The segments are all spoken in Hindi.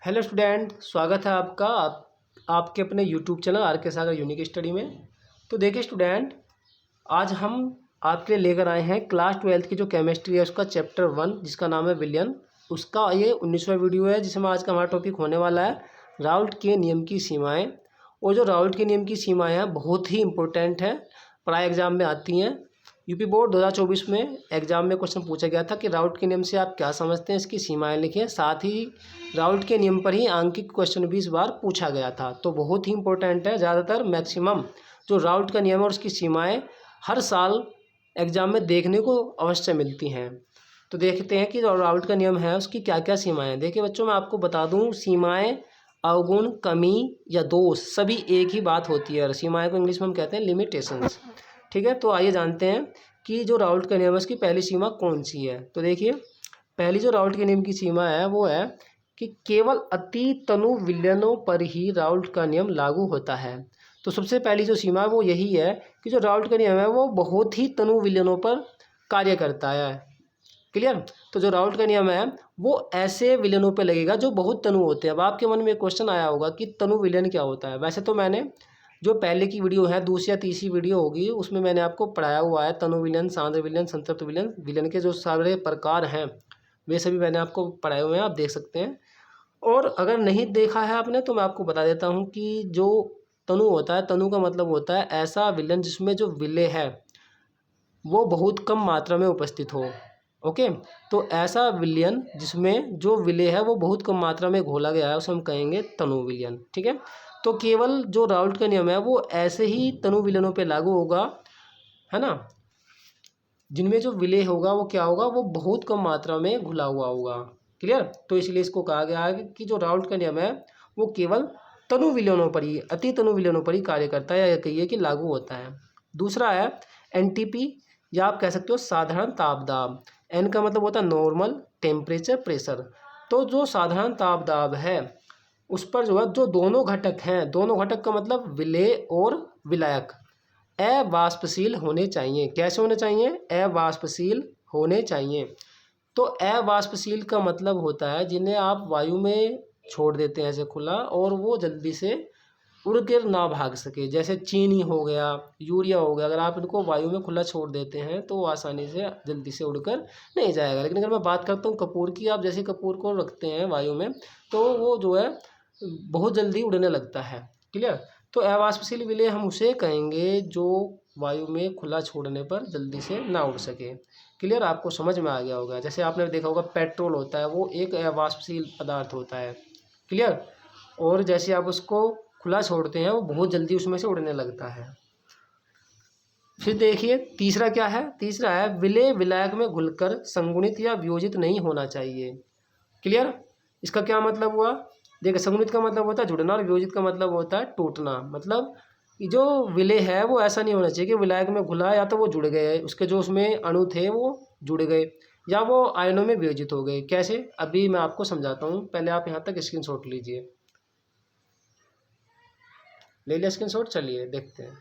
हेलो स्टूडेंट, स्वागत है आपका आपके अपने यूट्यूब चैनल आर के सागर यूनिक स्टडी में। तो देखिए स्टूडेंट, आज हम आपके लिए लेकर आए हैं क्लास 12th की जो केमिस्ट्री है उसका चैप्टर 1 जिसका नाम है विलयन। उसका ये 19वां वीडियो है जिसमें आज का हमारा टॉपिक होने वाला है राउल्ट के नियम की सीमाएँ। और जो राउल्ट के नियम की सीमाएँ हैं बहुत ही इंपॉर्टेंट है, प्राय एग्जाम में आती हैं। यूपी बोर्ड 2024 में एग्जाम में क्वेश्चन पूछा गया था कि राउल्ट के नियम से आप क्या समझते हैं, इसकी सीमाएं लिखें। साथ ही राउल्ट के नियम पर ही आंकिक क्वेश्चन भी इस बार पूछा गया था, तो बहुत ही इंपॉर्टेंट है। ज़्यादातर मैक्सिमम जो राउल्ट का नियम है और उसकी सीमाएं हर साल एग्जाम में देखने को अवश्य मिलती हैं। तो देखते हैं कि जो राउल्ट का नियम है उसकी क्या क्या सीमाएँ हैं। देखिए बच्चों, मैं आपको बता दूँ, सीमाएँ, अवगुण, कमी या दोष सभी एक ही बात होती है और सीमाएँ को इंग्लिश में हम कहते हैं लिमिटेशंस। ठीक है, तो आइए जानते हैं कि जो राउल्ट का नियम है उसकी पहली सीमा कौन सी है। तो देखिए, पहली जो राउल्ट के नियम की सीमा है वो है कि केवल अति तनु विलयनों पर ही राउल्ट का नियम लागू होता है। तो सबसे पहली जो सीमा है वो यही है कि जो राउल्ट का नियम है वो बहुत ही तनु विलयनों पर कार्य करता है। क्लियर। तो जो राउल्ट का नियम है वो ऐसे विलयनों पे लगेगा जो बहुत तनु होते हैं। अब आपके मन में एक क्वेश्चन आया होगा कि तनु विलयन क्या होता है। वैसे तो मैंने जो पहले की वीडियो है, दूसरी या तीसरी वीडियो होगी, उसमें मैंने आपको पढ़ाया हुआ है तनु विलयन, सांद्र विलयन, संतृप्त विलयन, विलयन के जो सारे प्रकार हैं वे सभी मैंने आपको पढ़ाए हुए हैं, आप देख सकते हैं। और अगर नहीं देखा है आपने तो मैं आपको बता देता हूँ कि जो तनु होता है, तनु का मतलब होता है ऐसा विलयन जिसमें जो विलय है वो बहुत कम मात्रा में उपस्थित हो। ओके, तो ऐसा विलयन जिसमें जो विलय है वो बहुत कम मात्रा में घोला गया है उसे हम कहेंगे तनु विलयन। ठीक है, तो केवल जो राउल्ट का नियम है वो ऐसे ही तनु विलयनों पे लागू होगा, है ना, जिनमें जो विलय होगा वो क्या होगा, वो बहुत कम मात्रा में घुला हुआ होगा। क्लियर। तो इसलिए इसको कहा गया है कि जो राउल्ट का नियम है वो केवल तनु विलयनों पर ही, अति तनु विलयनों पर ही कार्य करता है, या कहिए कि लागू होता है। दूसरा है एनटीपी, या आप कह सकते हो साधारण ताप दाब। एन का मतलब होता है नॉर्मल टेम्परेचर प्रेशर। तो जो साधारण ताप दाब है उस पर जो है जो दोनों घटक हैं, दोनों घटक का मतलब विलेय और विलायक अवाष्पशील होने चाहिए। कैसे होने चाहिए? अवाष्पशील होने चाहिए। तो अवाष्पशील का मतलब होता है जिन्हें आप वायु में छोड़ देते हैं ऐसे खुला और वो जल्दी से उड़ कर ना भाग सके। जैसे चीनी हो गया, यूरिया हो गया, अगर आप इनको वायु में खुला छोड़ देते हैं तो वो आसानी से जल्दी से उड़कर नहीं जाएगा। लेकिन अगर मैं बात करता हूँ कपूर की, आप जैसे कपूर को रखते हैं वायु में तो वो जो है बहुत जल्दी उड़ने लगता है। क्लियर। तो अवाष्पशील विलय हम उसे कहेंगे जो वायु में खुला छोड़ने पर जल्दी से ना उड़ सके। क्लियर, आपको समझ में आ गया होगा। जैसे आपने देखा होगा पेट्रोल होता है वो एक अवाष्पशील पदार्थ होता है। क्लियर। और जैसे आप उसको खुला छोड़ते हैं वो बहुत जल्दी उसमें से उड़ने लगता है। फिर देखिए तीसरा क्या है। तीसरा है विलय विलायक में घुलकर संगुणित या वियोजित नहीं होना चाहिए। क्लियर। इसका क्या मतलब हुआ? देखिए, संगुणित का मतलब होता है जुड़ना और वियोजित का मतलब होता है टूटना। मतलब कि जो विलय है वो ऐसा नहीं होना चाहिए कि विलायक में घुला या तो वो जुड़ गए, उसके जो उसमें अणु थे वो जुड़ गए, या वो आयनों में वियोजित हो गए। कैसे? अभी मैं आपको समझाता हूँ, पहले आप यहाँ तक स्क्रीनशॉट लीजिए। ले लिया स्क्रीनशॉट? चलिए देखते हैं।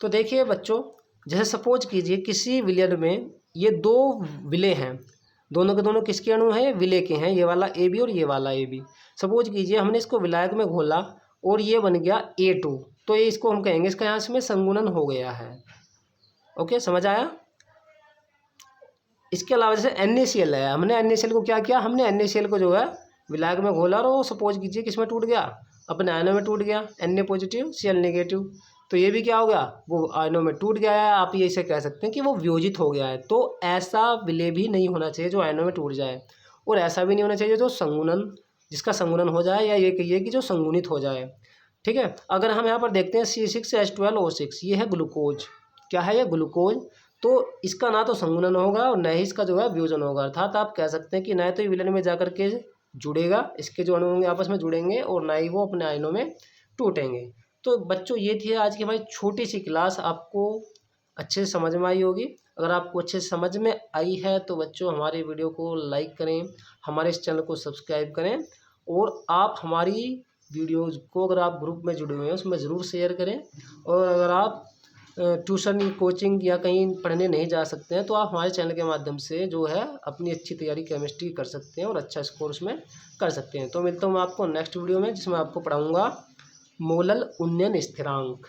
तो देखिए बच्चों, जैसे सपोज कीजिए किसी विलयन में ये दो विलय हैं, दोनों के दोनों किसके अणु हैं? विलय के हैं, ये वाला ए बी और ये वाला ए बी। सपोज कीजिए हमने इसको विलायक में घोला और ये बन गया A2, तो ये इसको हम कहेंगे इसका यहाँ इसमें संगुणन हो गया है। ओके, समझ आया? इसके अलावा जैसे NaCl है, हमने NaCl को क्या किया, हमने NaCl को जो है विलायक में घोला और वो सपोज कीजिए किसमें टूट गया, अपने आयनों में टूट गया, Na पॉजिटिव Cl नेगेटिव। तो ये भी क्या हो गया, वो आयनों में टूट गया है। आप ये इसे कह सकते हैं कि वो वियोजित हो गया है। तो ऐसा विलय भी नहीं होना चाहिए जो आयनों में टूट जाए, और ऐसा भी नहीं होना चाहिए जो संगुणन, जिसका संगुणन हो जाए, या ये कहिए कि जो संगुणित हो जाए। ठीक है। अगर हम यहाँ पर देखते हैं C6H12O6, ये है ग्लूकोज। क्या है ये? ग्लूकोज। तो इसका ना तो संगुणन होगा और न ही इसका जो है वियोजन होगा। अर्थात आप कह सकते हैं कि न तो ये विलयन में जाकर के जुड़ेगा, इसके जो अणु होंगे आपस में जुड़ेंगे, और ना ही वो अपने आयनों में टूटेंगे। तो बच्चों ये थी आज की हमारी छोटी सी क्लास, आपको अच्छे से समझ में आई होगी। अगर आपको अच्छे से समझ में आई है तो बच्चों हमारे वीडियो को लाइक करें, हमारे इस चैनल को सब्सक्राइब करें, और आप हमारी वीडियोज़ को अगर आप ग्रुप में जुड़े हुए हैं उसमें ज़रूर शेयर करें। और अगर आप ट्यूशन कोचिंग या कहीं पढ़ने नहीं जा सकते हैं तो आप हमारे चैनल के माध्यम से जो है अपनी अच्छी तैयारी केमिस्ट्री कर सकते हैं और अच्छा स्कोर उसमें कर सकते हैं। तो मिलता हूँ मैं आपको नेक्स्ट वीडियो में, जिसमें आपको पढ़ाऊँगा मोलल उन्नयन स्थिरांक।